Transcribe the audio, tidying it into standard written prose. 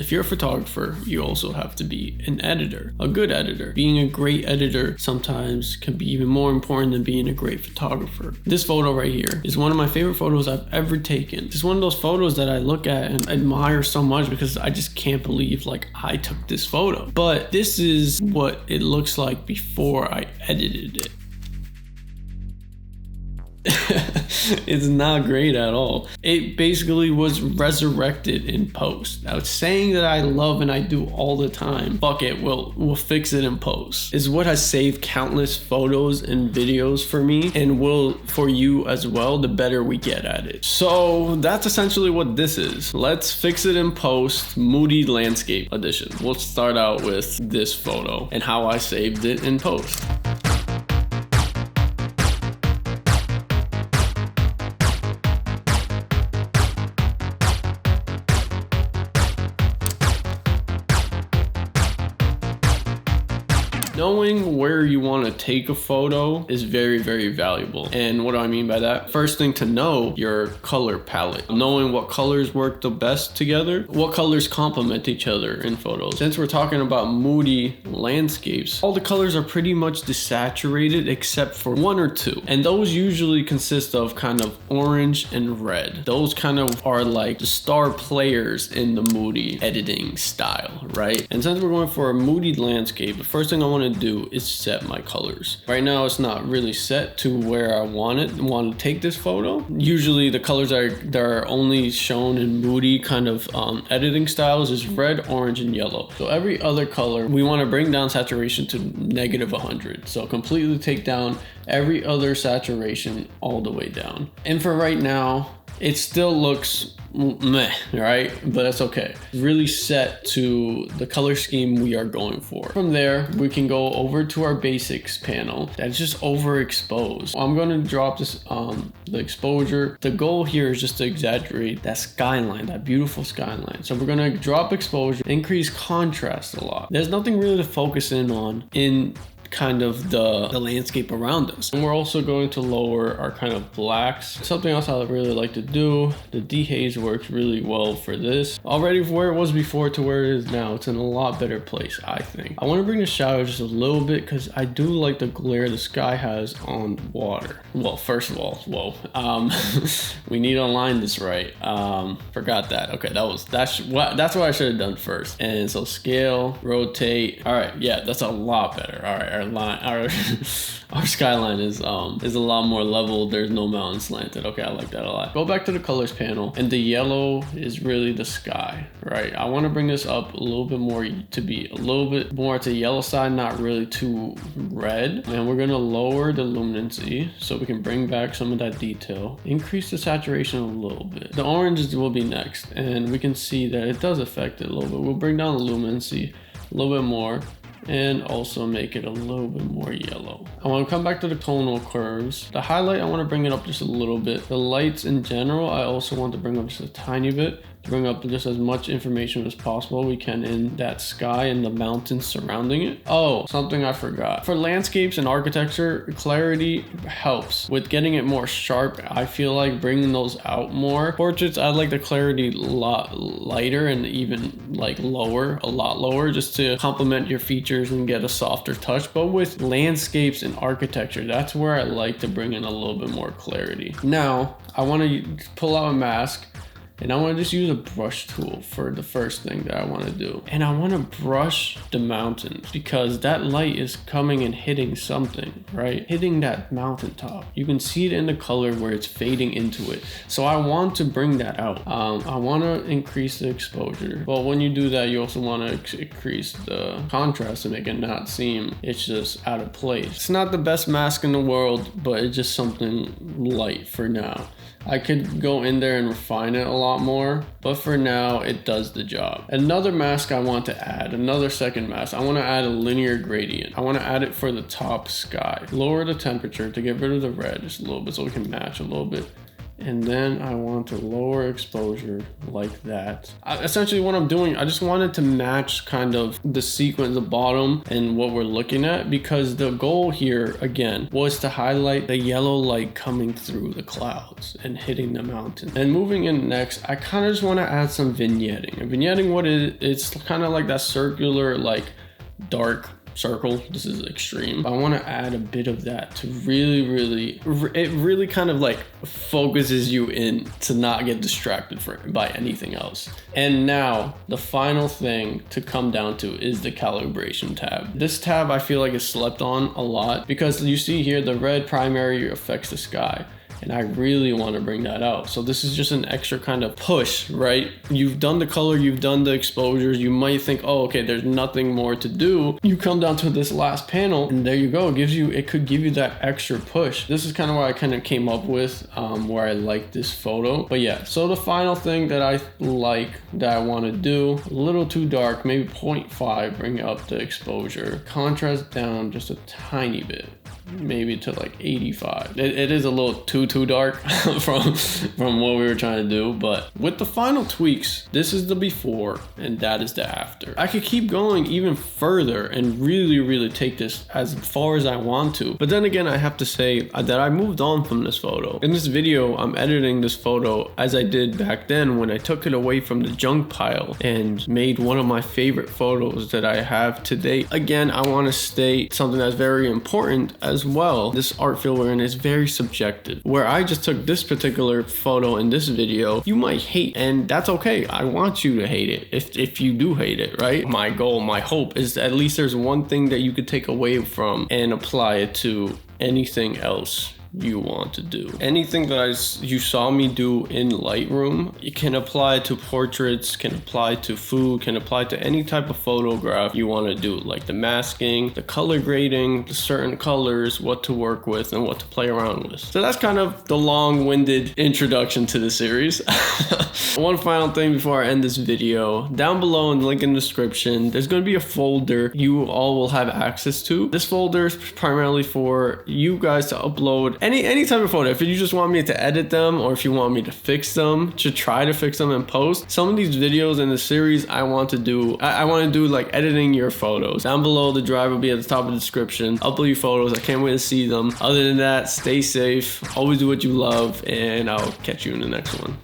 If you're a photographer, you also have to be an editor, a good editor. Being a great editor sometimes can be even more important than being a great photographer. This photo right here is one of my favorite photos I've ever taken. It's one of those photos that I look at and admire so much because I just can't believe like I took this photo. But this is what it looks like before I edited it. It's not great at all. It basically was resurrected in post. Now, saying that I love and I do all the time, fuck it, we'll fix it in post, is what has saved countless photos and videos for me, and will for you as well, the better we get at it. So that's essentially what this is. Let's fix it in post, Moody landscape edition. We'll start out with this photo and how I saved it in post. Knowing where you want to take a photo is very, very valuable. And what do I mean by that? First thing to know, your color palette. Knowing what colors work the best together, what colors complement each other in photos. Since we're talking about moody landscapes, all the colors are pretty much desaturated except for one or two. And those usually consist of kind of orange and red. Those kind of are like the star players in the moody editing style, right? And since we're going for a moody landscape, the first thing I want to do is set my colors. Right now it's not really set to where I want to take this photo. Usually the colors that are only shown in moody kind of editing styles is red, orange, and yellow. So every other color we want to bring down saturation to -100. So completely take down every other saturation all the way down. And for right now, it still looks meh, right? But that's okay. Really set to the color scheme we are going for. From there, we can go over to our basics panel that's just overexposed. I'm going to drop this the exposure. The goal here is just to exaggerate that skyline, that beautiful skyline. So we're going to drop exposure, increase contrast a lot. There's nothing really to focus in on in kind of the landscape around us. And we're also going to lower our kind of blacks. Something else I really like to do, the dehaze works really well for this. Already from where it was before to where it is now, it's in a lot better place, I think. I want to bring the shadow just a little bit because I do like the glare the sky has on water. Well, first of all, whoa, we need to align this right. Forgot that. Okay, that's what I should have done first. And so scale, rotate. All right, yeah, that's a lot better. All right. Our skyline is a lot more level. There's no mountain slanted. Okay, I like that a lot. Go back to the colors panel, and the yellow is really the sky, right? I want to bring this up a little bit more to be a little bit more to the yellow side, not really too red. And we're gonna lower the luminancy so we can bring back some of that detail. Increase the saturation a little bit. The orange will be next, and we can see that it does affect it a little bit. We'll bring down the luminancy a little bit more, and also make it a little bit more yellow. I want to come back to the tonal curves. The highlight, I want to bring it up just a little bit. The lights in general, I also want to bring up just a tiny bit. To bring up just as much information as possible we can in that sky and the mountains surrounding it. Oh, something I forgot. For landscapes and architecture, clarity helps with getting it more sharp. I feel like bringing those out more. Portraits, I like the clarity a lot lighter and even like lower, a lot lower, just to complement your features and get a softer touch. But with landscapes and architecture, that's where I like to bring in a little bit more clarity. Now, I want to pull out a mask. And I want to just use a brush tool for the first thing that I want to do. And I want to brush the mountains because that light is coming and hitting something, right? Hitting that mountaintop. You can see it in the color where it's fading into it. So I want to bring that out. I want to increase the exposure. But when you do that, you also want to increase the contrast to make it not seem it's just out of place. It's not the best mask in the world, but it's just something light for now. I could go in there and refine it a lot more, but for now it does the job. Another mask I want to add, another second mask, I want to add a linear gradient. I want to add it for the top sky. Lower the temperature to get rid of the red just a little bit so we can match a little bit. And then I want to lower exposure like that. Essentially what I'm doing, I just wanted to match kind of the sequence, the bottom and what we're looking at, because the goal here again was to highlight the yellow light coming through the clouds and hitting the mountain. And moving in next, I kind of just want to add some vignetting. And vignetting, what it's kind of like that circular, like dark circle. This is extreme. I want to add a bit of that to it really kind of like focuses you in to not get distracted by anything else. And now the final thing to come down to is the calibration tab. This tab I feel like is slept on a lot, because you see here the red primary affects the sky, and I really want to bring that out. So this is just an extra kind of push, right? You've done the color, you've done the exposures. You might think, oh, okay, there's nothing more to do. You come down to this last panel and there you go. It could give you that extra push. This is kind of what I kind of came up with, where I like this photo. But yeah, so the final thing that I like, that I want to do, a little too dark, maybe 0.5, bring up the exposure. Contrast down just a tiny bit, maybe to like 85. It is a little too dark from what we were trying to do, but with the final tweaks, this is the before and that is the after. I could keep going even further and really take this as far as I want to, but then again I have to say that I moved on from this photo. In this video, I'm editing this photo as I did back then when I took it away from the junk pile and made one of my favorite photos that I have to date. Again, I want to state something that's very important as well. This art field we're in is very subjective. Where I just took this particular photo in this video, you might hate, and that's okay. I want you to hate it if you do hate it, right? My goal, my hope is at least there's one thing that you could take away from and apply it to anything else you want to do. Anything that you saw me do in Lightroom, it can apply to portraits, can apply to food, can apply to any type of photograph you want to do, like the masking, the color grading, the certain colors, what to work with and what to play around with. So that's kind of the long-winded introduction to the series. One final thing before I end this video, down below in the link in the description, there's going to be a folder you all will have access to. This folder is primarily for you guys to upload any type of photo. If you just want me to edit them, or if you want me to fix them, to try to fix them and post. Some of these videos in the series I want to do like editing your photos. Down below, the drive will be at the top of the description. Upload your photos. I can't wait to see them. Other than that, stay safe, always do what you love, and I'll catch you in the next one.